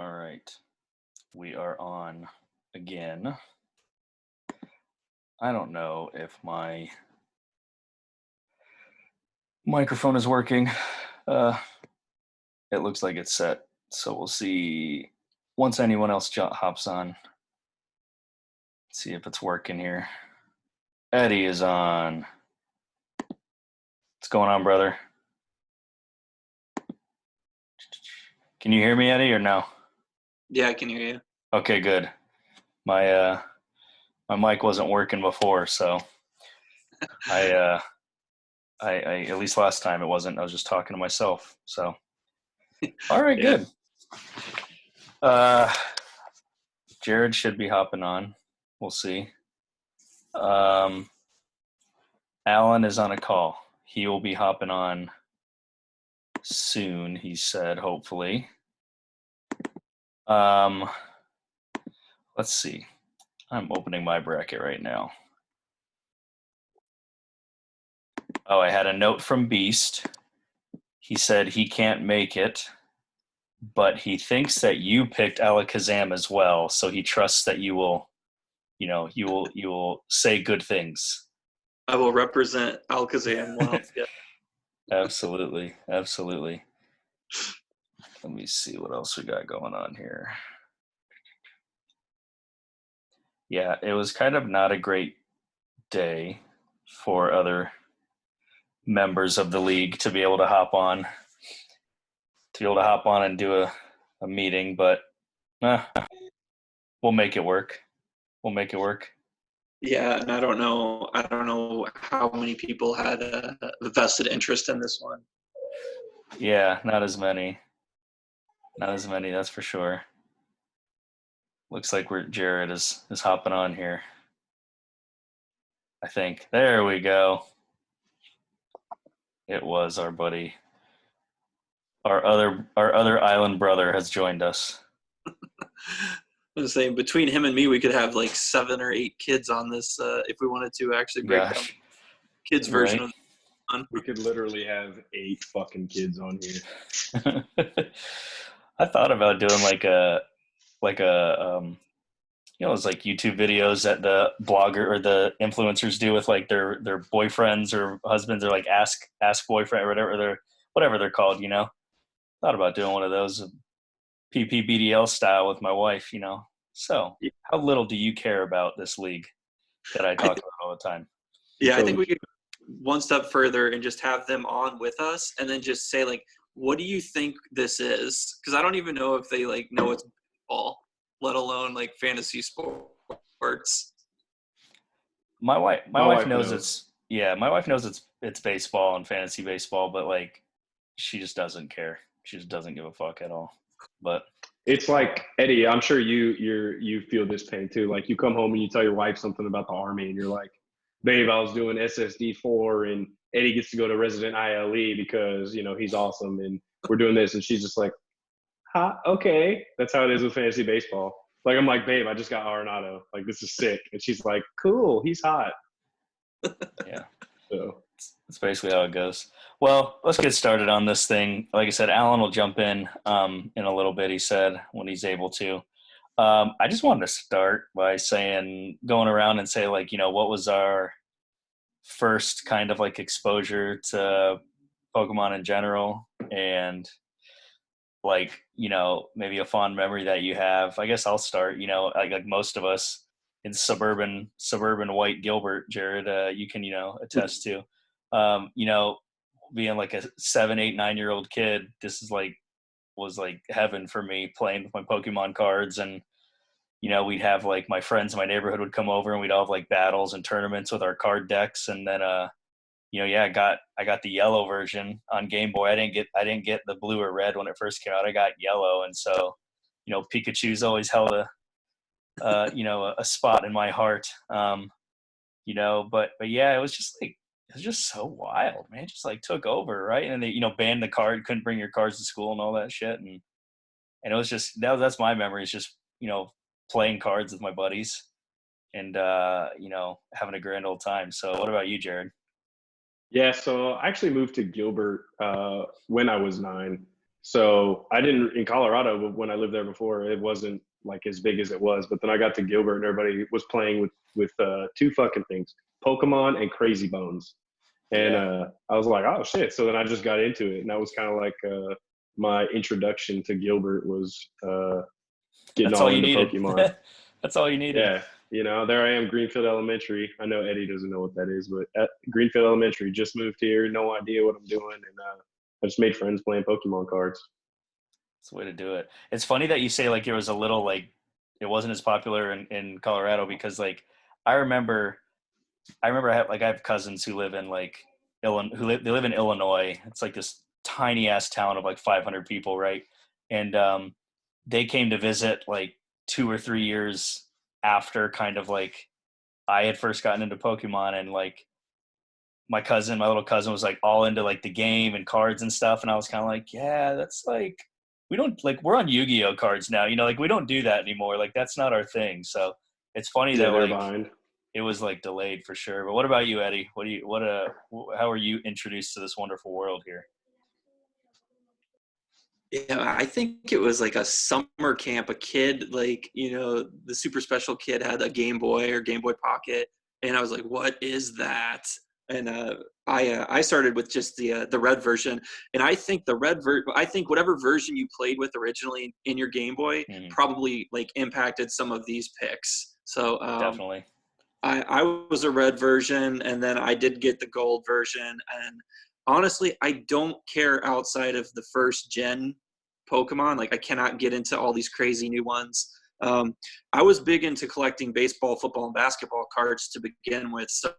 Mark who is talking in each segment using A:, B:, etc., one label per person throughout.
A: All right. We are on again. I don't know if my microphone is working. Uh, it looks like it's set. So we'll see once anyone else hops on. See if it's working here. Eddie is on. What's going on, brother? Can you hear me, Eddie, or no?
B: Yeah, I can hear you.
A: Okay, good. My mic wasn't working before, so I at least last time it wasn't. I was just talking to myself. So all right,
B: Yeah.
A: good. Jared should be hopping on. We'll see. Alan is on a call. He will be hopping on soon, he said, hopefully. Let's see. I'm opening my bracket right now. Oh, I had a note from Beast. He said he can't make it, but he thinks that you picked Alakazam as well, so he trusts that you will say good things.
B: I will represent Alakazam well. Yeah.
A: Absolutely. Let me see what else we got going on here. Yeah, it was kind of not a great day for other members of the league to be able to hop on and do a meeting, but we'll make it work.
B: Yeah, and I don't know how many people had a vested interest in this one.
A: Yeah, not as many, that's for sure. Looks like Jared is hopping on here. I think. There we go. It was our buddy. Our other island brother has joined us.
B: I was saying between him and me, we could have like 7 or 8 kids on this if we wanted to actually break down kids' version of the fun.
C: We could literally have 8 fucking kids on here.
A: I thought about doing like a it's like YouTube videos that the blogger or the influencers do with like their boyfriends or husbands, or like ask boyfriend or whatever they're called. Thought about doing one of those PPBDL style with my wife. So how little do you care about this league that I talk about all the time?
B: Yeah, I think we could go one step further and just have them on with us, and then just say like, what do you think this is? Because I don't even know if they like know it's ball, let alone like fantasy sports.
A: My wife knows. My wife knows it's baseball and fantasy baseball, but like she just doesn't care. She just doesn't give a fuck at all. But
C: it's like, Eddie, I'm sure you feel this pain too. Like you come home and you tell your wife something about the Army and you're like, babe, I was doing SSD4 and Eddie gets to go to resident ILE because, he's awesome and we're doing this. And she's just like, huh, okay. That's how it is with fantasy baseball. Like, I'm like, babe, I just got Arenado. Like, this is sick. And she's like, cool, he's hot.
A: Yeah.
C: So
A: that's basically how it goes. Well, let's get started on this thing. Like I said, Alan will jump in a little bit, he said, when he's able to. I just wanted to start by going around and say, like, what was our first kind of like exposure to Pokemon in general, and like, maybe a fond memory that you have. I guess I'll start, like most of us in suburban white Gilbert, Jared, you can, attest to, being like a 7, 8, 9-year-old kid. This is was like heaven for me, playing with my Pokemon cards. And, we'd have like my friends in my neighborhood would come over and we'd all have like battles and tournaments with our card decks. And then, I got the yellow version on Game Boy. I didn't get the blue or red when it first came out. I got yellow, and so Pikachu's always held a spot in my heart. But yeah, it was just so wild, man. It just like took over, right? And they banned the card, couldn't bring your cards to school and all that shit, and it was just that's my memory. Is just playing cards with my buddies and having a grand old time. So what about you, Jared?
C: yeah, so I actually moved to Gilbert when I was 9. So I didn't in Colorado when I lived there before. It wasn't like as big as it was. But then I got to Gilbert, and everybody was playing with two fucking things: Pokemon and Crazy Bones. And
A: Yeah.
C: I was like, oh shit! So then I just got into it, and that was kind of like my introduction to Gilbert was getting
A: That's
C: all
A: all you
C: into
A: needed.
C: Pokemon.
A: That's all you needed.
C: Yeah, there I am, Greenfield Elementary. I know Eddie doesn't know what that is, but at Greenfield Elementary, just moved here, no idea what I'm doing, and I just made friends playing Pokemon cards.
A: That's the way to do it. It's funny that you say like it was a little like it wasn't as popular in Colorado because like I remember I have cousins who live in like they live in Illinois. It's like this tiny ass town of like 500 people, right? And they came to visit like 2 or 3 years after kind of like I had first gotten into Pokemon, and like my little cousin was like all into like the game and cards and stuff, and I was kind of like, yeah, that's like we don't like we're on Yu-Gi-Oh cards now, like we don't do that anymore. Like that's not our thing. So it's funny
C: Yeah,
A: that
C: they're
A: like
C: behind.
A: it was like delayed for sure. But what about you, Eddie? How are you introduced to this wonderful world here?
B: Yeah, I think it was like a summer camp. A kid, like, the super special kid had a Game Boy or Game Boy Pocket, and I was like, "What is that?" And I started with just the red version, and I think I think whatever version you played with originally in your Game Boy
A: Mhm.
B: probably like impacted some of these picks. So
A: Definitely.
B: I was a red version, and then I did get the gold version. And honestly, I don't care outside of the first gen Pokemon. Like, I cannot get into all these crazy new ones. I was big into collecting baseball, football, and basketball cards to begin with. So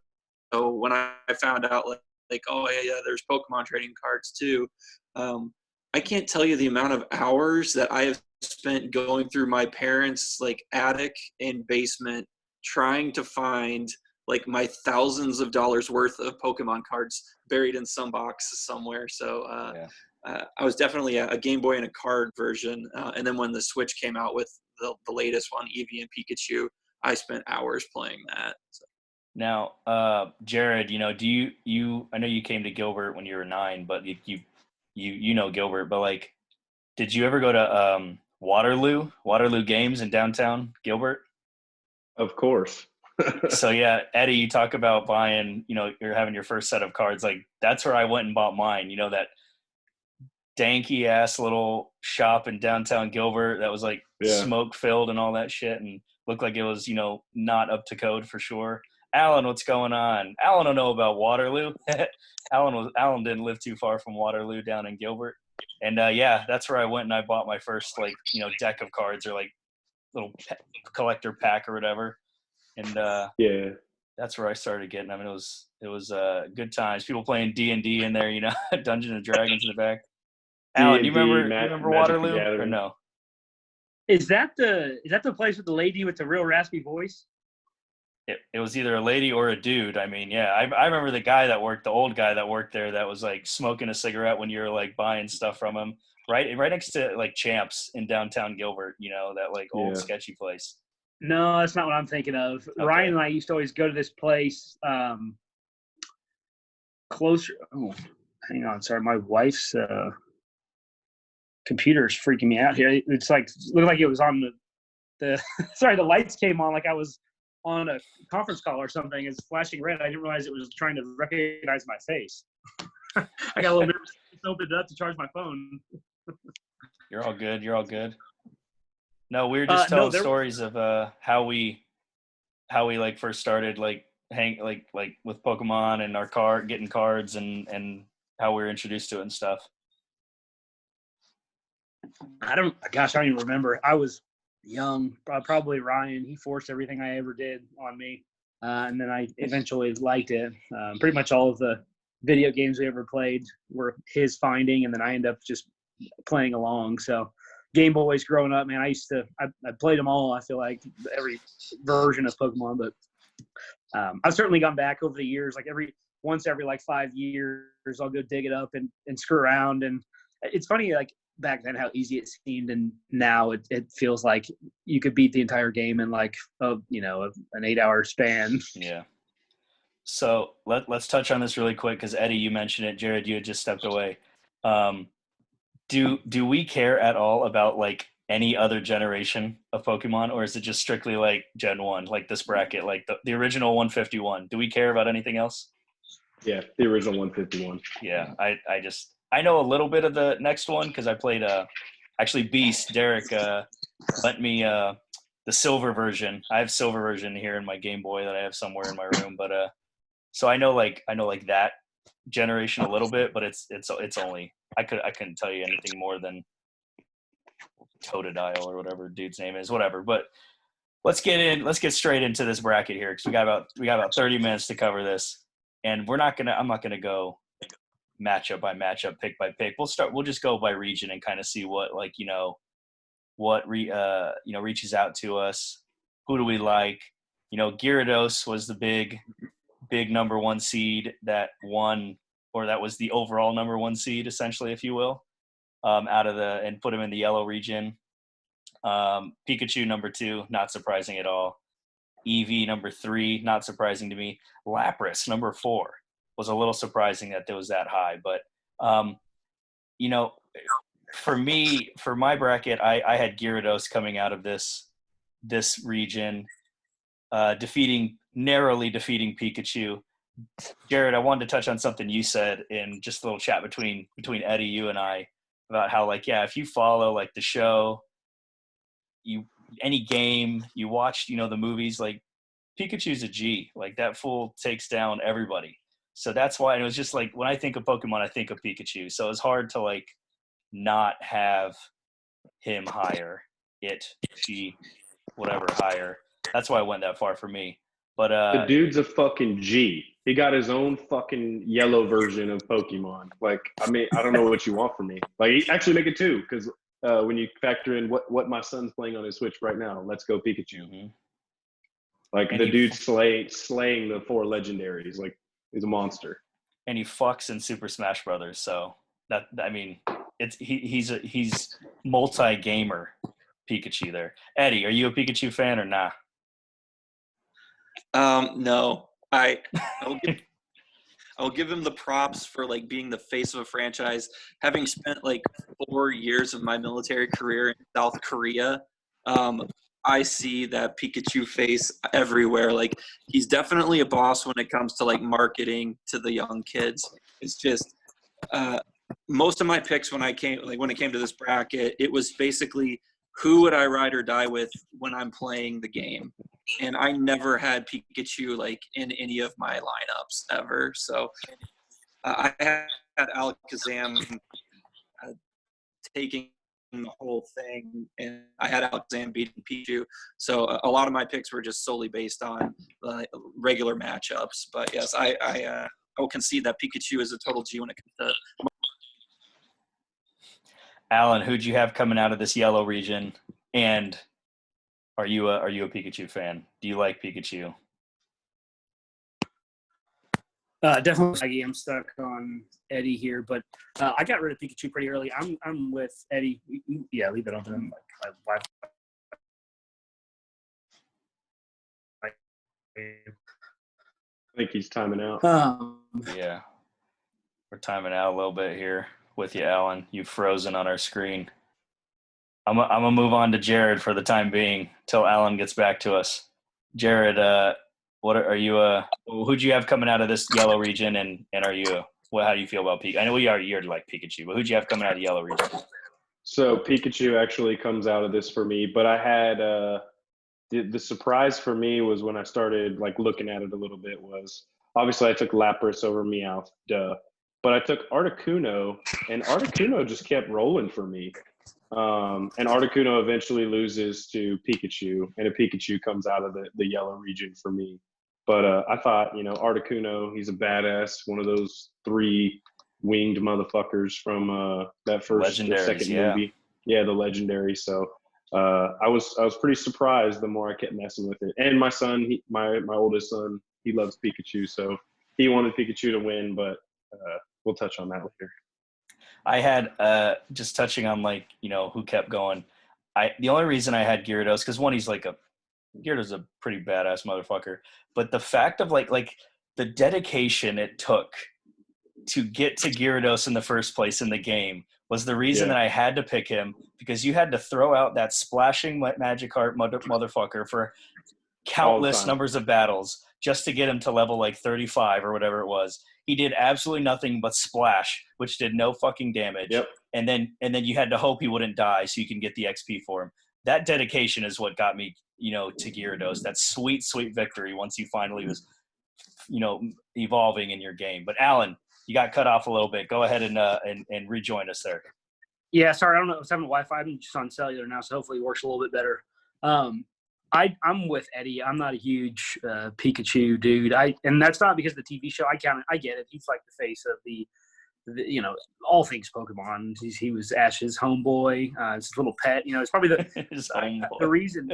B: when I found out, like, oh yeah, there's Pokemon trading cards too. I can't tell you the amount of hours that I have spent going through my parents' like attic and basement trying to find like my thousands of dollars worth of Pokemon cards buried in some box somewhere. So
A: Yeah.
B: I was definitely a Game Boy and a card version. And then when the Switch came out with the latest one, Eevee and Pikachu, I spent hours playing that. So.
A: Now, Jared, do you I know you came to Gilbert when you were 9, but you know Gilbert, but like, did you ever go to Waterloo Games in downtown Gilbert?
C: Of course.
A: So yeah, Eddie, you talk about buying, you're having your first set of cards. Like that's where I went and bought mine. That danky ass little shop in downtown Gilbert that was like
C: Yeah.
A: smoke filled and all that shit and looked like it was, not up to code for sure. Alan, what's going on? Alan don't know about Waterloo. Alan didn't live too far from Waterloo down in Gilbert. And yeah, that's where I went and I bought my first like, deck of cards or like little collector pack or whatever. And
C: Yeah.
A: that's where I started getting them. And it was good times. People playing D&D in there, Dungeons and Dragons in the back. Alan, you
C: D&D,
A: remember
C: Magic the
A: Waterloo or
C: Gathering.
A: no?
D: Is that the place with the lady with the real raspy voice?
A: It was either a lady or a dude. I mean, yeah, I remember the old guy that worked there that was like smoking a cigarette when you were like buying stuff from him, right next to like Champs in downtown Gilbert. That like old
C: Yeah.
A: sketchy place.
D: No, that's not what I'm thinking of.
A: Okay.
D: Ryan and I used to always go to this place closer. Oh, hang on. Sorry, my wife's computer is freaking me out here. It's like looked like it was on the sorry, the lights came on like I was on a conference call or something. It's flashing red. I didn't realize it was trying to recognize my face. I got a little nervous. Opened it up to charge my phone.
A: You're all good. You're all good. No, we were just telling stories of how we like first started like like with Pokemon and our getting cards and how we were introduced to it and stuff.
D: I don't even remember. I was young, probably Ryan. He forced everything I ever did on me. And then I eventually liked it. Pretty much all of the video games we ever played were his finding, and then I ended up just playing along. So Game Boys growing up, man, I played them all. I feel like every version of Pokemon, but I've certainly gone back over the years, like every 5 years, I'll go dig it up and screw around. And it's funny, like back then how easy it seemed, and now it feels like you could beat the entire game in like an 8-hour span.
A: Yeah. So let's touch on this really quick because Eddie, you mentioned it. Jared, you had just stepped away. do we care at all about like any other generation of Pokemon, or is it just strictly like Gen 1, like this bracket, like the original 151? Do we care about anything else?
C: Yeah, the original 151.
A: Yeah, I know a little bit of the next one because I played actually Beast. Derek lent me the silver version. I have silver version here in my Game Boy that I have somewhere in my room, but so I know like that generation a little bit, but it's only I couldn't tell you anything more than Totodile or whatever dude's name is, whatever. But let's get straight into this bracket here because we got about 30 minutes to cover this, and I'm not gonna go matchup by matchup, pick by pick. We'll just go by region and kind of see what reaches out to us. Who do we like? Gyarados was the big number one seed that won, or that was the overall number one seed, essentially, if you will, and put him in the yellow region. Pikachu number 2, not surprising at all. Eevee number 3, not surprising to me. Lapras number 4 was a little surprising that it was that high, but for me, for my bracket, I had Gyarados coming out of this region, narrowly defeating Pikachu. Jared, I wanted to touch on something you said in just a little chat between Eddie, you and I, about how if you follow like the show, any game you watched, the movies, like Pikachu's a G, like that fool takes down everybody. So that's why it was just like when I think of Pokemon, I think of Pikachu. So it's hard to like not have him higher, whatever higher. That's why I went that far for me. But
C: the dude's a fucking G. He got his own fucking yellow version of Pokemon. Like, I mean, I don't know what you want from me. Like, actually make it 2, because when you factor in what my son's playing on his Switch right now, Let's Go Pikachu.
A: Mm-hmm.
C: Like, the dude's slaying the 4 legendaries. Like, he's a monster.
A: And he fucks in Super Smash Brothers. So he's multi-gamer Pikachu there. Eddie, are you a Pikachu fan or nah?
B: No, I'll give him the props for like being the face of a franchise. Having spent like 4 years of my military career in South Korea, I see that Pikachu face everywhere. Like, he's definitely a boss when it comes to like marketing to the young kids. It's just most of my picks when it came to this bracket, it was basically who would I ride or die with when I'm playing the game. And I never had Pikachu like in any of my lineups ever. So I had Alakazam taking the whole thing, and I had Alakazam beating Pikachu. So a lot of my picks were just solely based on regular matchups. But yes, I will concede that Pikachu is a total G when it comes to.
A: Alan, who'd you have coming out of this yellow region? And are you a Pikachu fan? Do you like Pikachu?
D: Definitely, I'm stuck on Eddie here, but I got rid of Pikachu pretty early. I'm with Eddie. Yeah, leave it open.
C: I think he's timing out.
A: Yeah, we're timing out a little bit here with you, Alan. You've frozen on our screen. I'm gonna move on to Jared for the time being till Alan gets back to us. Jared, what are you? Who'd you have coming out of this yellow region, and are you? How do you feel about Pikachu? I know you're like Pikachu, but who'd you have coming out of the yellow region?
C: So Pikachu actually comes out of this for me, but I had the surprise for me was when I started like looking at it a little bit was obviously I took Lapras over Meowth, duh. But I took Articuno, and Articuno just kept rolling for me. And Articuno eventually loses to Pikachu, and a Pikachu comes out of the yellow region for me. But I thought, Articuno, he's a badass, one of those 3 winged motherfuckers from that first or second movie. Yeah, the legendary. So I was pretty surprised the more I kept messing with it. And my son, my oldest son, he loves Pikachu, so he wanted Pikachu to win, but we'll touch on that later.
A: I had just touching on who kept going. The only reason I had Gyarados because one, Gyarados a pretty badass motherfucker, but the fact of like the dedication it took to get to Gyarados in the first place in the game was the reason
C: Yeah.
A: that I had to pick him, because you had to throw out that splashing Magikarp motherfucker for countless
C: time.
A: numbers of battles just to get him to level like 35 or whatever it was. He did absolutely nothing but splash, which did no fucking damage.
C: Yep.
A: And then you had to hope he wouldn't die so you can get the XP for him. That dedication is what got me, to Gyarados. That sweet, sweet victory once you finally was, evolving in your game. But Alan, you got cut off a little bit. Go ahead and rejoin us there.
D: Yeah, sorry, I don't know. I was having Wi-Fi. I'm just on cellular now, so hopefully it works a little bit better. I'm with Eddie. I'm not a huge Pikachu dude. And that's not because of the TV show. I get it. He's like the face of the all things Pokemon. He was Ash's homeboy. It's his little pet. It's probably the reason.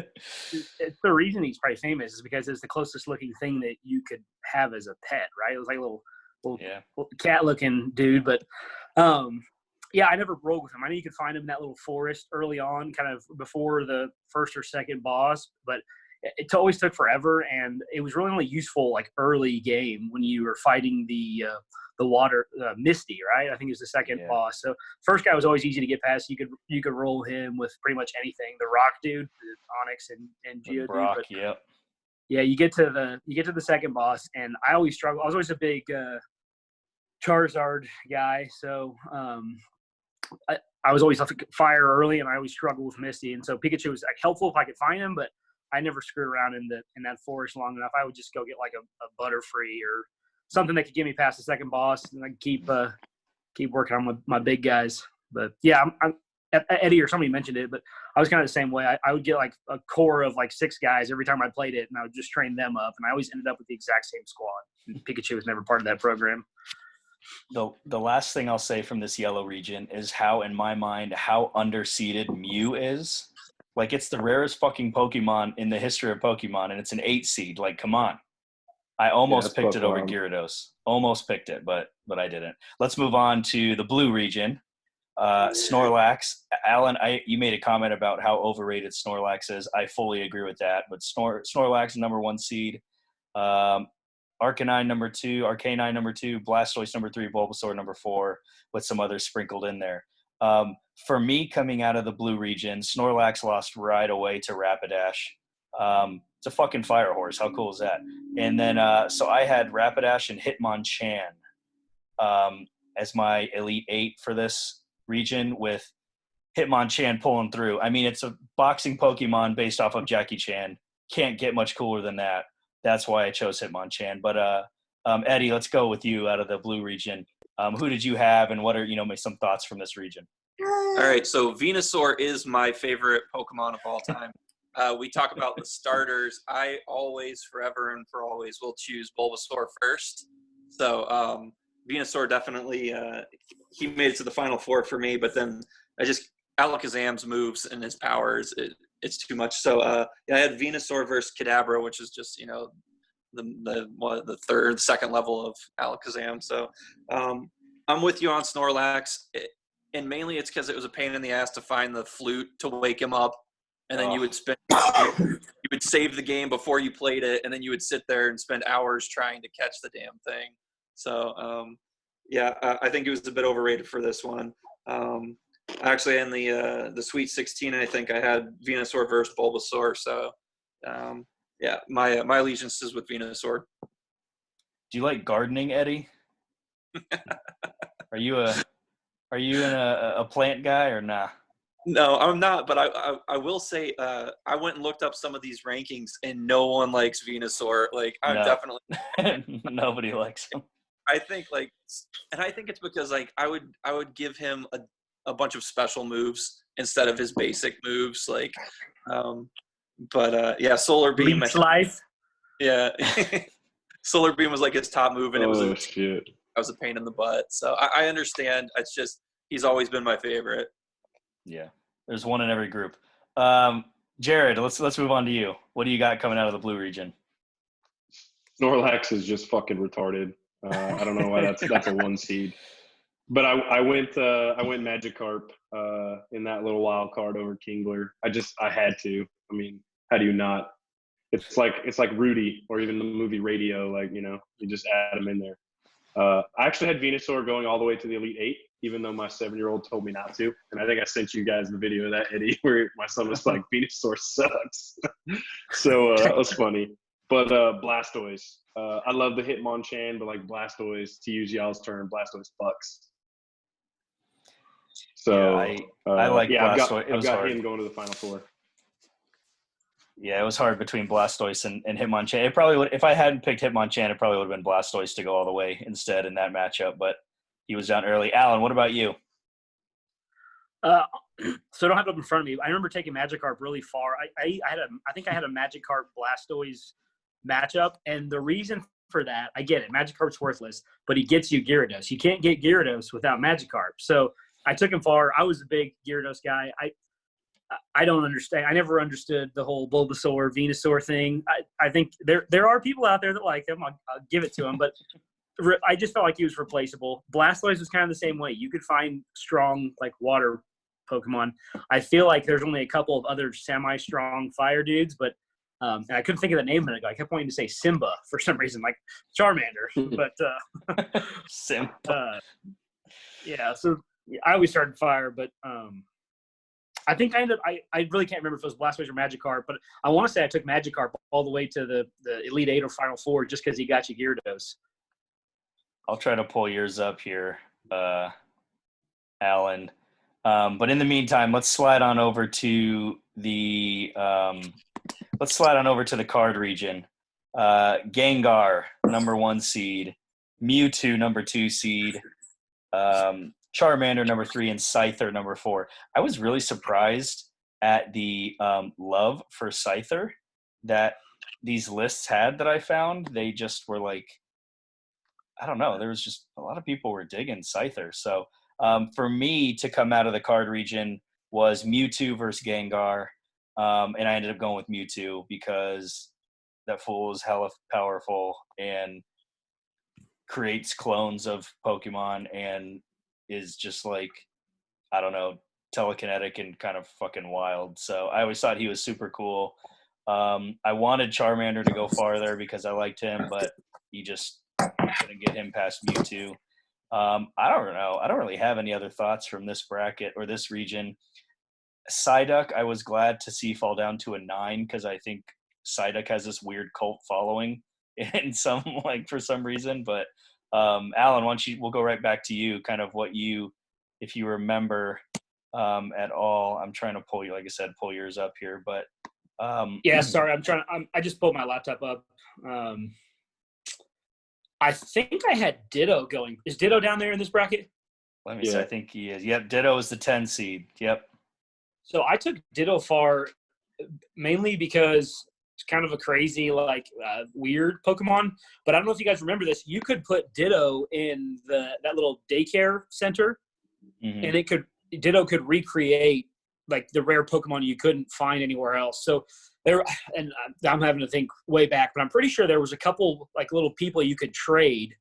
D: It's the reason he's probably famous is because it's the closest looking thing that you could have as a pet, right? It was like a little cat looking dude, but yeah, I never rolled with him. I know you could find him in that little forest early on, kind of before the first or second boss, but it always took forever, and it was really only useful like early game when you were fighting the water Misty, right? I think it was the second boss. So first guy was always easy to get past. You could roll him with pretty much anything. The rock dude, the Onyx and Geodude.
A: Brock,
D: but, yeah, you get to the second boss, and I always struggle. I was always a big Charizard guy, so I was always fire early, and I always struggled with Misty. And so Pikachu was like helpful if I could find him, but I never screwed around in that forest long enough. I would just go get like a Butterfree or something that could get me past the second boss, and I keep working on my big guys. But yeah, I'm Eddie or somebody mentioned it, but I was kind of the same way. I would get like a core of like 6 guys every time I played it, and I would just train them up, and I always ended up with the exact same squad. And Pikachu was never part of that program.
A: The last thing I'll say from this yellow region is how, in my mind, how underseeded Mew is. Like, it's the rarest fucking Pokemon in the history of Pokemon, and it's an 8 seed. Like, come on. I almost picked it over Gyarados. Almost picked it, but I didn't. Let's move on to the blue region. Snorlax. Alan, you made a comment about how overrated Snorlax is. I fully agree with that. But Snorlax, number 1 seed. Arcanine, number 2. Arcanine, number 2. Blastoise, number 3. Bulbasaur, number 4, with some others sprinkled in there. For me, coming out of the blue region, Snorlax lost right away to Rapidash. It's a fucking fire horse. How cool is that? And then, so I had Rapidash and Hitmonchan as my Elite 8 for this region, with Hitmonchan pulling through. I mean, it's a boxing Pokemon based off of Jackie Chan. Can't get much cooler than that. That's why I chose Hitmonchan. But Eddie, let's go with you out of the blue region. Who did you have, and what are some thoughts from this region?
B: All right, so Venusaur is my favorite Pokemon of all time. We talk about the starters. I always, forever and for always, will choose Bulbasaur first. So Venusaur definitely, he made it to the Final Four for me, but then Alakazam's moves and his powers, it's too much. So I had Venusaur versus Kadabra, which is just, the second level of Alakazam. So I'm with you on Snorlax. And mainly it's because it was a pain in the ass to find the flute to wake him up. And then you would save the game before you played it, and then you would sit there and spend hours trying to catch the damn thing. So, I think it was a bit overrated for this one. Actually, in the Sweet 16, I think I had Venusaur versus Bulbasaur. So, my allegiance is with Venusaur.
A: Do you like gardening, Eddie? Are you a plant guy or nah?
B: No, I'm not, but I will say I went and looked up some of these rankings, and no one likes Venusaur. Like, I'm definitely
A: nobody likes him.
B: I think and I think it's because I would give him a bunch of special moves instead of his basic moves. Solar Beam.
D: Life.
B: Yeah, Solar Beam was like his top move, and it was
C: shit.
B: I was a pain in the butt. So I understand. It's just he's always been my favorite.
A: Yeah, there's one in every group. Jared, let's move on to you. What do you got coming out of the blue region?
C: Snorlax is just fucking retarded. I don't know why that's a 1 seed. But I went Magikarp in that little wild card over Kingler. I had to. I mean, how do you not? It's like Rudy or even the movie Radio. You just add him in there. I actually had Venusaur going all the way to the Elite Eight, even though my 7-year-old told me not to. And I think I sent you guys the video of that, Eddie, where my son was like, Venusaur sucks. So that was funny. But Blastoise. I love the Hitmonchan, but like Blastoise, to use y'all's term, Blastoise fucks. So
A: I like Blastoise.
C: I've got him going to the Final Four.
A: Yeah, it was hard between Blastoise and Hitmonchan. It probably would, if I hadn't picked Hitmonchan, it probably would have been Blastoise to go all the way instead in that matchup. But he was down early. Alan, what about you?
D: So I don't have it up in front of me. I remember taking Magikarp really far. I think I had a Magikarp Blastoise matchup, and the reason for that, I get it. Magikarp's worthless, but he gets you Gyarados. You can't get Gyarados without Magikarp. So I took him far. I was a big Gyarados guy. I don't understand. I never understood the whole Bulbasaur, Venusaur thing. I think there are people out there that like him. I'll give it to him, but I just felt like he was replaceable. Blastoise was kind of the same way. You could find strong like water Pokemon. I feel like there's only a couple of other semi-strong fire dudes, but and I couldn't think of the name a minute ago. I kept wanting to say Simba for some reason, like Charmander. But
A: Simba.
D: Yeah, so I always started fire, but I think I really can't remember if it was Blastoise or Magikarp, but I want to say I took Magikarp all the way to the Elite Eight or Final Four just because he got you Gyarados.
A: I'll try to pull yours up here, Alan. But in the meantime, let's slide on over to the card region. Gengar, number 1 seed. Mewtwo, number 2 seed. Charmander, number 3, and Scyther, number 4. I was really surprised at the love for Scyther that these lists had that I found. They just were like, I don't know. There was just a lot of people were digging Scyther. So for me to come out of the card region was Mewtwo versus Gengar. And I ended up going with Mewtwo because that fool is hella powerful and creates clones of Pokemon and is just like, I don't know, telekinetic and kind of fucking wild. So I always thought he was super cool. I wanted Charmander to go farther because I liked him, but he just couldn't get him past Mewtwo. I don't know. I don't really have any other thoughts from this bracket or this region. Psyduck, I was glad to see fall down to a 9 because I think Psyduck has this weird cult following in some, like, for some reason. But Alan, we'll go right back to you, kind of what you, if you remember at all. I'm trying to pull you, like I said, pull yours up here, but
D: yeah, sorry, I just pulled my laptop up. I think I had Ditto going. Is Ditto down there in this bracket?
A: Let me see. I think he is. Yep, Ditto is the 10 seed. Yep.
D: So I took Ditto far mainly because it's kind of a crazy, like, weird Pokemon. But I don't know if you guys remember this. You could put Ditto in that little daycare center, and Ditto could recreate like the rare Pokemon you couldn't find anywhere else. So there, and I'm having to think way back, but I'm pretty sure there was a couple like little people you could trade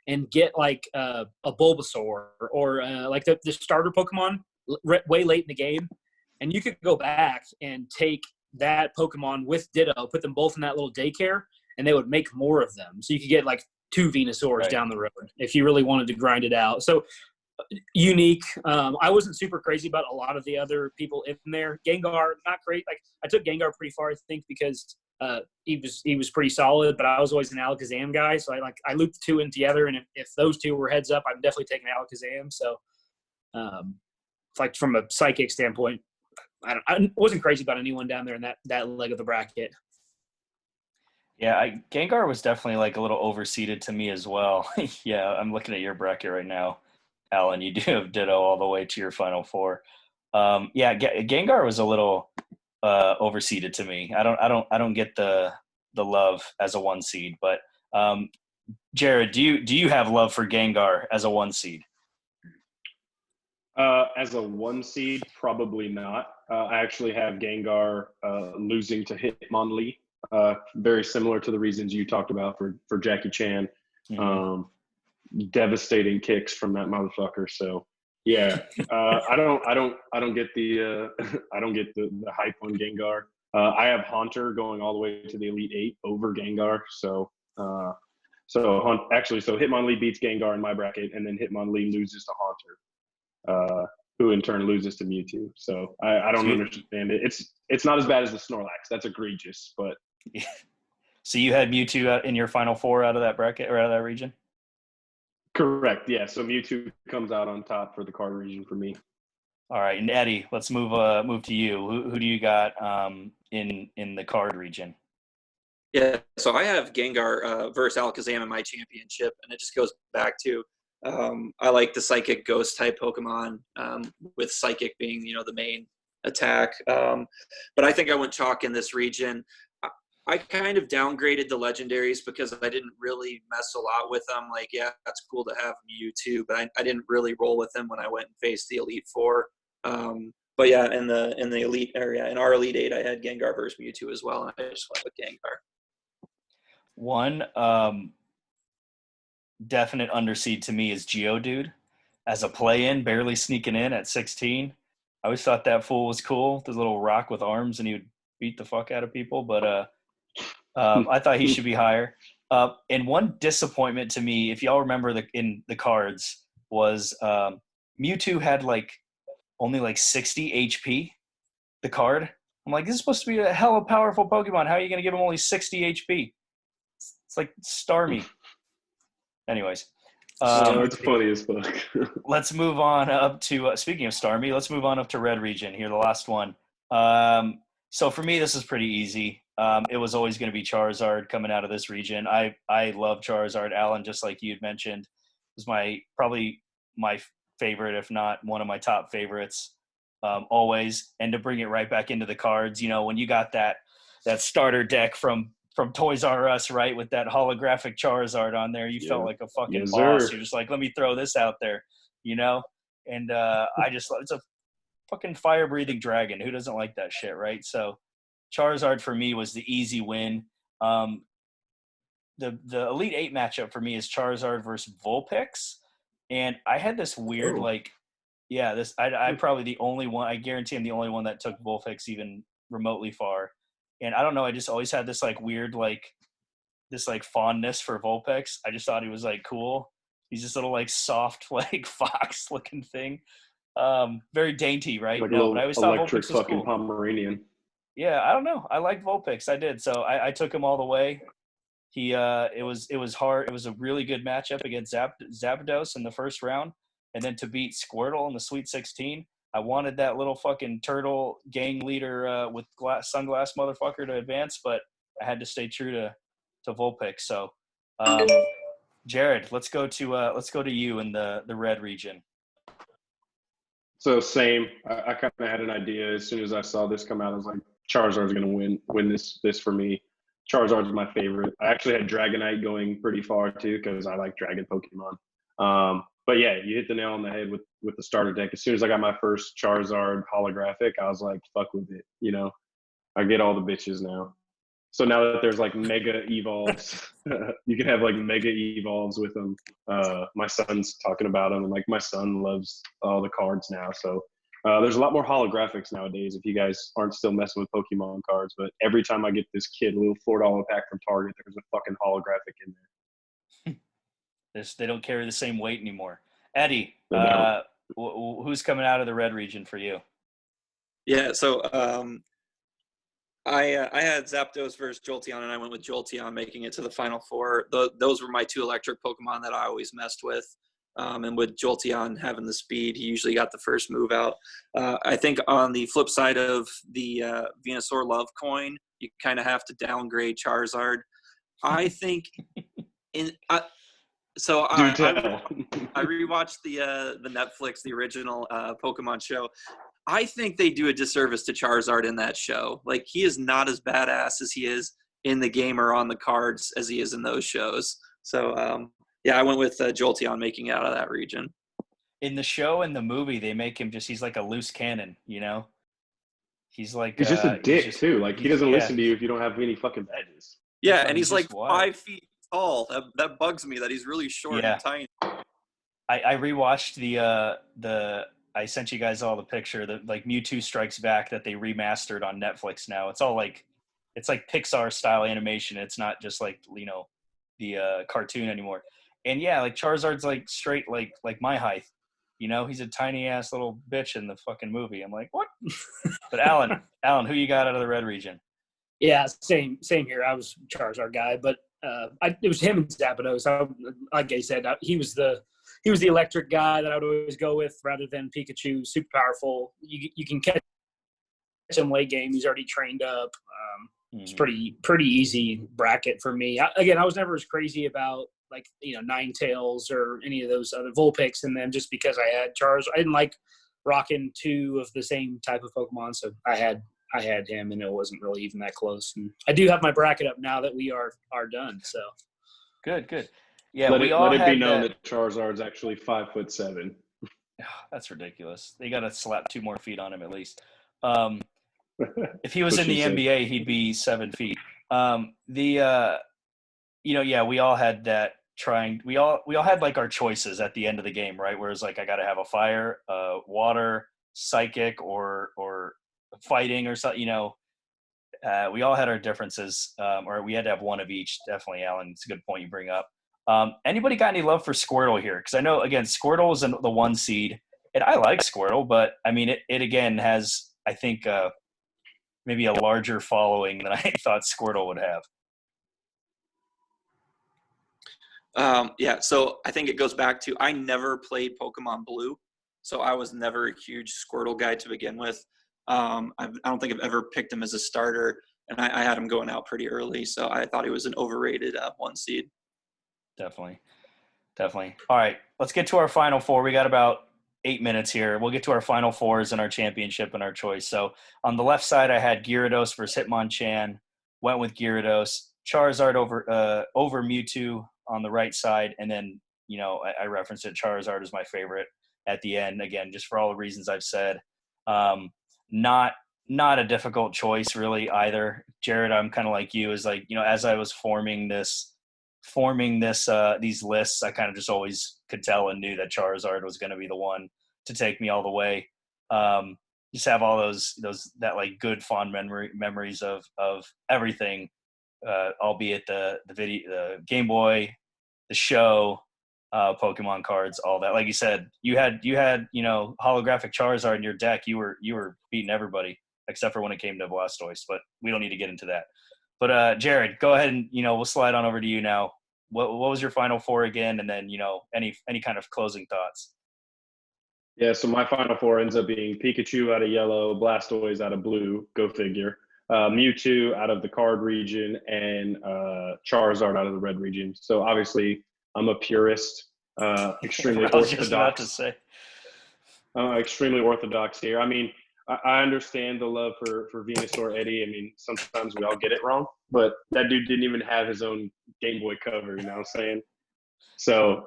D: and get like a Bulbasaur or like the starter Pokemon way late in the game. And you could go back and take that Pokemon with Ditto, put them both in that little daycare, and they would make more of them. So you could get like 2 Venusaurs down the road if you really wanted to grind it out. So unique. I wasn't super crazy about a lot of the other people in there. Gengar, not great. Like I took Gengar pretty far, I think, because he was pretty solid. But I was always an Alakazam guy, so I looped the 2 in together. And if those 2 were heads up, I'm definitely taking Alakazam. So, like from a psychic standpoint, I wasn't crazy about anyone down there in that leg of the bracket.
A: Yeah, Gengar was definitely like a little overseeded to me as well. Yeah, I'm looking at your bracket right now, Alan. You do have Ditto all the way to your Final Four. Yeah, Gengar was a little overseeded to me. I don't get the love as a 1 seed. But Jared, do you have love for Gengar as a 1 seed?
C: As a 1 seed, probably not. I actually have Gengar losing to Hitmonlee. Very similar to the reasons you talked about for Jackie Chan. Devastating kicks from that motherfucker. So yeah, I don't get the hype on Gengar. I have Haunter going all the way to the Elite Eight over Gengar. So So so Hitmonlee beats Gengar in my bracket, and then Hitmonlee loses to Haunter, who in turn loses to Mewtwo. So I don't understand it. It's not as bad as the Snorlax. That's egregious, but
A: So you had Mewtwo in your final four out of that bracket or out of that region?
C: correct. Yeah. So Mewtwo comes out on top for the card region for me.
A: All right, and Eddie, let's move to you. Who do you got in the card region?
B: Yeah, so I have Gengar versus Alakazam in my championship, and it just goes back to I like the Psychic Ghost type Pokemon, with Psychic being the main attack. But I think I went chalk in this region. I kind of downgraded the legendaries because I didn't really mess a lot with them. Like, yeah, that's cool to have Mewtwo, but I didn't really roll with them when I went and faced the Elite Four. But yeah, in the Elite area, in our Elite Eight, I had Gengar versus Mewtwo as well, and I just went with Gengar.
A: One definite underseed to me is Geodude as a play-in, barely sneaking in at 16. I always thought that fool was cool, the little rock with arms, and he would beat the fuck out of people. But I thought he should be higher. And one disappointment to me, if y'all remember in the cards, was Mewtwo had only 60 HP. The card. I'm like, this is supposed to be a hella powerful Pokemon. How are you going to give him only 60 HP? It's like Starmie. Anyways.
C: It's funny as fuck.
A: Let's move on up to, speaking of Starmie, let's move on up to Red Region here, the last one. So for me, this is pretty easy. It was always going to be Charizard coming out of this region. I love Charizard. Alan, just like you'd mentioned, was probably my favorite, if not one of my top favorites, always. And to bring it right back into the cards, when you got that starter deck from Toys R Us, right, with that holographic Charizard on there, you felt like a fucking boss. You're just like, let me throw this out there, And it's a fucking fire-breathing dragon. Who doesn't like that shit, right? So Charizard for me was the easy win. The Elite Eight matchup for me is Charizard versus Vulpix. And I had this weird, I'm probably the only one, I guarantee I'm the only one that took Vulpix even remotely far. And I don't know, I just always had this weird, this fondness for Vulpix. I just thought he was cool. He's this little soft, fox looking thing. Very dainty, right?
C: Like
A: no, but I always thought
C: electric
A: Vulpix was
C: fucking
A: cool.
C: Pomeranian.
A: Yeah, I don't know. I liked Vulpix. I did. So I took him all the way. It was hard. It was a really good matchup against Zapdos in the first round. And then to beat Squirtle in the Sweet 16, I wanted that little fucking turtle gang leader with sunglass motherfucker to advance, but I had to stay true to Vulpix. So, Jared, let's go to you in the Red region.
C: So same. I kind of had an idea as soon as I saw this come out. I was like, Charizard's going to win this for me. Charizard's my favorite. I actually had Dragonite going pretty far too because I like Dragon Pokemon. But yeah, you hit the nail on the head with the starter deck. As soon as I got my first Charizard holographic, I was like, fuck with it. I get all the bitches now. So now that there's mega evolves, you can have mega evolves with them. My son's talking about them, and my son loves all the cards now. So there's a lot more holographics nowadays. If you guys aren't still messing with Pokemon cards, but every time I get this kid a little $4 pack from Target, there's a fucking holographic in there.
A: They don't carry the same weight anymore. Eddie, who's coming out of the Red region for you?
B: Yeah, so I had Zapdos versus Jolteon, and I went with Jolteon making it to the Final Four. Those were my two electric Pokemon that I always messed with. And with Jolteon having the speed, he usually got the first move out. I think on the flip side of the Venusaur Love coin, you kind of have to downgrade Charizard. I think I rewatched the Netflix, the original Pokemon show. I think they do a disservice to Charizard in that show. He is not as badass as he is in the game or on the cards as he is in those shows. So, yeah, I went with Jolteon making it out of that region.
A: In the show and the movie, they make him he's like a loose cannon, He's
C: he's just a dick too. He doesn't listen to you if you don't have any fucking badges.
B: Yeah, and he's 5 feet tall. That bugs me that he's really short and tiny.
A: I rewatched I sent you guys all the picture that Mewtwo Strikes Back that they remastered on Netflix now. It's all it's Pixar style animation. It's not just cartoon anymore. And yeah, like Charizard's like straight like my height. You know, he's a tiny ass little bitch in the fucking movie. I'm like, what? But Alan, who you got out of the red region?
D: Yeah, same here. I was Charizard guy, but it was him and Zapdos. Like I said, he was the electric guy that I would always go with rather than Pikachu. Super powerful. You can catch him late game. He's already trained up. It's pretty easy bracket for me. I was never as crazy about like Ninetales or any of those other Vulpix, and then just because I had Charizard, I didn't like rocking two of the same type of Pokemon, so I had him, and it wasn't really even that close. And I do have my bracket up now that we are done. So
A: good. Yeah,
C: let it be known
A: that
C: Charizard's actually 5'7".
A: That's ridiculous. They got to slap 2 more feet on him at least. If he was in the NBA, he'd be 7 feet. We all had that we all had like our choices at the end of the game, right? Whereas like I got to have a fire, water, psychic, or fighting or something. We all had our differences, or we had to have one of each. Definitely, Alan. It's a good point you bring up. Anybody got any love for Squirtle here? Because I know again Squirtle was in the 1 seed, and I like Squirtle, but I mean it again has I think maybe a larger following than I thought Squirtle would have.
B: So I think it goes back to I never played Pokemon Blue, so I was never a huge Squirtle guy to begin with. I don't think I've ever picked him as a starter, and I had him going out pretty early, so I thought he was an overrated 1 seed.
A: Definitely. All right, let's get to our final 4. We got about 8 minutes here. We'll get to our final 4s and our championship and our choice. So on the left side, I had Gyarados versus Hitmonchan. Went with Gyarados. Charizard over Mewtwo on the right side, and then I referenced it. Charizard is my favorite at the end. Again, just for all the reasons I've said. Not a difficult choice really either. Jared, I'm kind of like you. Is like as I was forming these lists, I kind of just always could tell and knew that Charizard was going to be the one to take me all the way. Just have all those that like good fond memories of everything, albeit the video, the Game Boy, the show, Pokemon cards, all that. Like you said, you had holographic Charizard in your deck. You were beating everybody except for when it came to Blastoise, but we don't need to get into that. But Jared, go ahead and we'll slide on over to you now. What was your final 4 again, and then any kind of closing thoughts?
C: Yeah, so my final 4 ends up being Pikachu out of yellow, Blastoise out of blue. Go figure. Mewtwo out of the card region, and Charizard out of the red region. So obviously, I'm a purist, extremely
A: I was
C: orthodox.
A: just about to say.
C: Extremely orthodox here. I mean, I understand the love for Venusaur Eddie. I mean, sometimes we all get it wrong, but that dude didn't even have his own Game Boy cover. You know what I'm saying? So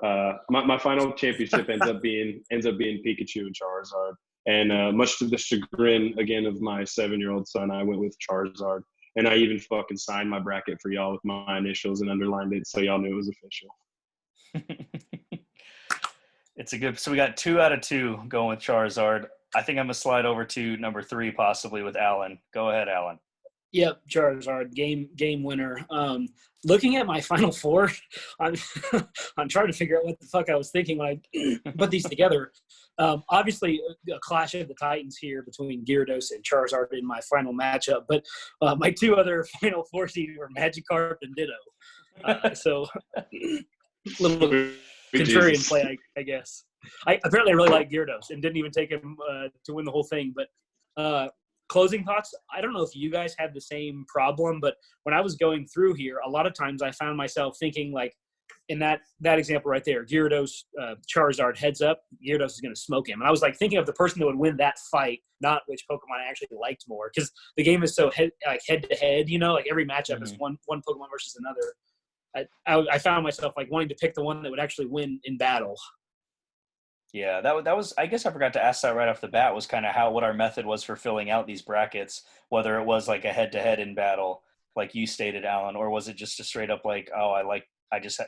C: my final championship ends up being Pikachu and Charizard. And much to the chagrin again of my 7-year-old son, I went with Charizard. And I even fucking signed my bracket for y'all with my initials and underlined it so y'all knew it was official.
A: It's a good. So we got 2 out of 2 going with Charizard. I think I'm gonna slide over to number 3 possibly with Alan. Go ahead, Alan.
D: Yep, Charizard, game winner. Looking at my final 4, I'm trying to figure out what the fuck I was thinking when I put these together. Obviously, a clash of the titans here between Gyarados and Charizard in my final matchup. But my 2 other final 4 seeds were Magikarp and Ditto. So little contrarian play, I guess. I really like Gyarados and didn't even take him to win the whole thing. But closing thoughts, I don't know if you guys had the same problem, but when I was going through here, a lot of times I found myself thinking like in that example right there, Gyarados, Charizard heads up, Gyarados is going to smoke him. And I was like thinking of the person that would win that fight, not which Pokemon I actually liked more, because the game is so head to head, like every matchup is one Pokemon versus another. I found myself like wanting to pick the one that would actually win in battle.
A: Yeah, that was. I guess I forgot to ask that right off the bat. Was kind of what our method was for filling out these brackets. Whether it was like a head-to-head in battle, like you stated, Alan, or was it just a straight up like, oh, I just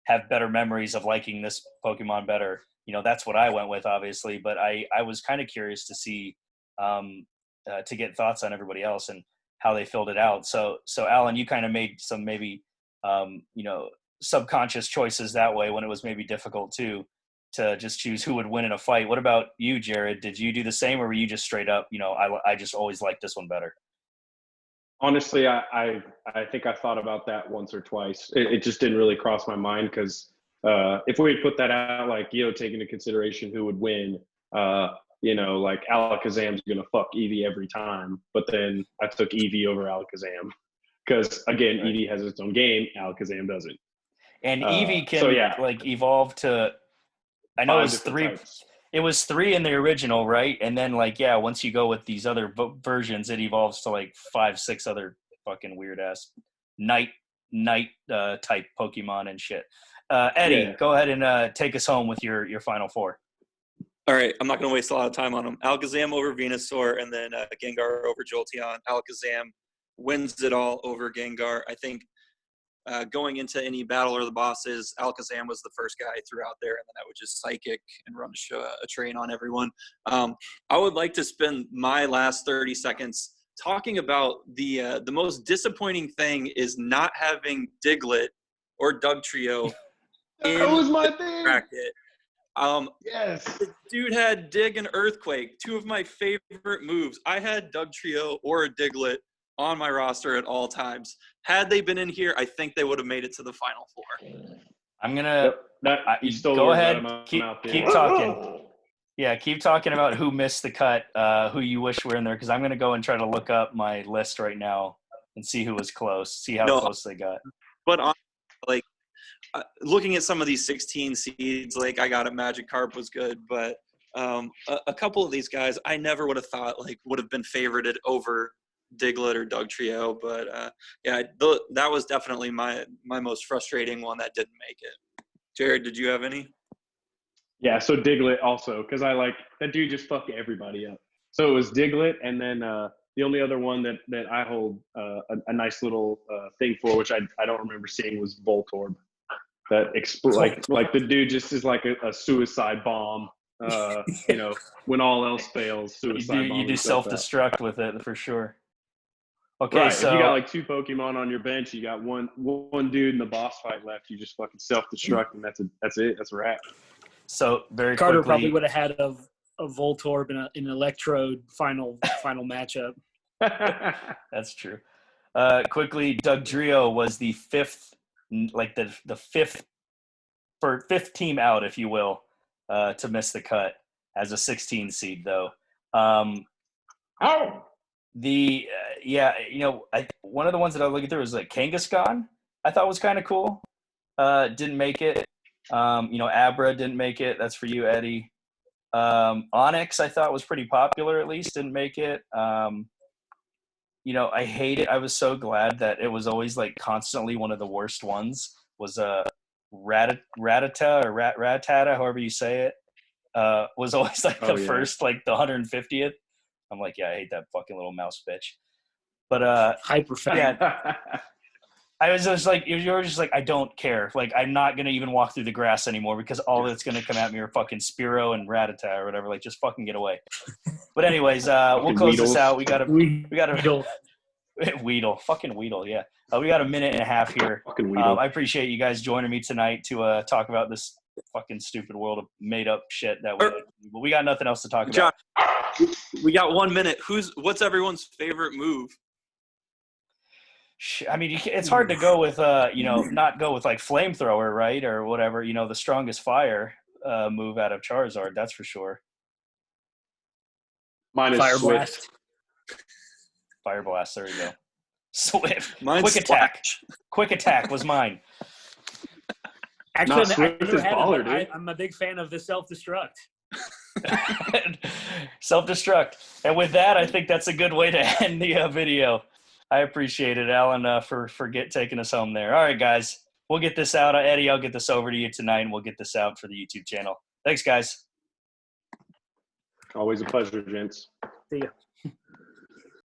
A: have better memories of liking this Pokemon better. That's what I went with, obviously. But I was kind of curious to see, to get thoughts on everybody else and how they filled it out. So Alan, you kind of made some maybe, subconscious choices that way when it was maybe difficult too, to just choose who would win in a fight. What about you, Jared? Did you do the same, or were you just straight up, I just always liked this one better?
C: Honestly, I think I thought about that once or twice. It just didn't really cross my mind because if we had put that out, like, take into consideration who would win, like Alakazam's going to fuck Eevee every time. But then I took Eevee over Alakazam because, again, Eevee has its own game. Alakazam doesn't.
A: And Eevee can evolve to, I know it was 3.
C: Types.
A: It was 3 in the original, right? And then once you go with these other versions, it evolves to 5, 6 other fucking weird ass night type Pokemon and shit. Eddie, go ahead and take us home with your final 4.
B: All right, I'm not going to waste a lot of time on them. Alakazam over Venusaur, and then Gengar over Jolteon. Alakazam wins it all over Gengar. I think going into any battle or the bosses, Alakazam was the first guy I threw out there, and then I would just psychic and run a train on everyone. I would like to spend my last 30 seconds talking about the most disappointing thing is not having Diglett or Dugtrio in
C: That was my
B: the
C: thing.
B: bracket.
C: Yes.
B: The dude had Dig and Earthquake, 2 of my favorite moves. I had Dugtrio or a Diglett on my roster at all times. Had they been in here, I think they would have made it to the Final 4.
A: I'm gonna
C: You stole
A: go
C: the words
A: ahead.
C: out of my
A: Keep
C: mouth,
A: keep
C: Dan.
A: talking. Yeah, keep talking about who missed the cut, who you wish were in there, because I'm gonna go and try to look up my list right now and see who was close, see how close they got.
B: But looking at some of these 16 seeds, I got a Magikarp was good, but a couple of these guys I never would have thought would have been favorited over Diglett or Dugtrio. But that was definitely my most frustrating one that didn't make it. Jared, did you have any?
C: Yeah, so Diglett also, because that dude just fucked everybody up. So it was Diglett, and then the only other one that I hold a nice little thing for, which I don't remember seeing, was Voltorb. That like the dude just is like a suicide bomb. When all else fails, suicide bomb.
A: You do self-destruct with it for sure. Okay,
C: right.
A: so
C: if you got 2 Pokemon on your bench, you got one dude in the boss fight left. You just fucking self-destruct, and that's it. That's a wrap.
A: So very
D: Carter
A: quickly,
D: probably would have had a Voltorb in an Electrode final matchup.
A: That's true. Quickly, Dugtrio was the 5th, the 5th team out, if you will, to miss the cut as a 16 seed, though. One of the ones that I was looking through was Kangaskhan. I thought was kind of cool. Didn't make it. Abra didn't make it. That's for you, Eddie. Onyx I thought was pretty popular, at least, didn't make it. I hate it. I was so glad that it was always constantly one of the worst ones was Rattata or Rattata, however you say it, was always first, the 150th. I'm I hate that fucking little mouse bitch. But
D: hyper fan.
A: Yeah, I was just you're just I don't care. I'm not gonna even walk through the grass anymore because all that's gonna come at me are fucking Spearow and Rattata or whatever. Just fucking get away. But anyways, we'll close this out. We got a Weedle, fucking Weedle, yeah. We got a minute and a half here.
C: Fucking Weedle.
A: I appreciate you guys joining me tonight to talk about this fucking stupid world of made up shit that we got nothing else to talk about.
B: John, we got 1 minute. What's everyone's favorite move?
A: I mean, it's hard to go with not go with flamethrower, right, or whatever. The strongest fire move out of Charizard, that's for sure.
C: Mine is
D: Fire
C: Swift.
D: Blast.
A: Fire Blast, there you go. Swift.
B: Mine's
A: Quick Attack. Quick Attack was mine.
D: Actually,
C: Swift
D: I never
C: is
D: had
C: baller,
D: it, but
C: dude.
D: I'm a big fan of the self-destruct.
A: Self-destruct. And with that, I think that's a good way to end the video. I appreciate it, Alan, for taking us home there. All right, guys. We'll get this out. Eddie, I'll get this over to you tonight, and we'll get this out for the YouTube channel. Thanks, guys.
C: Always a pleasure, gents.
D: See ya.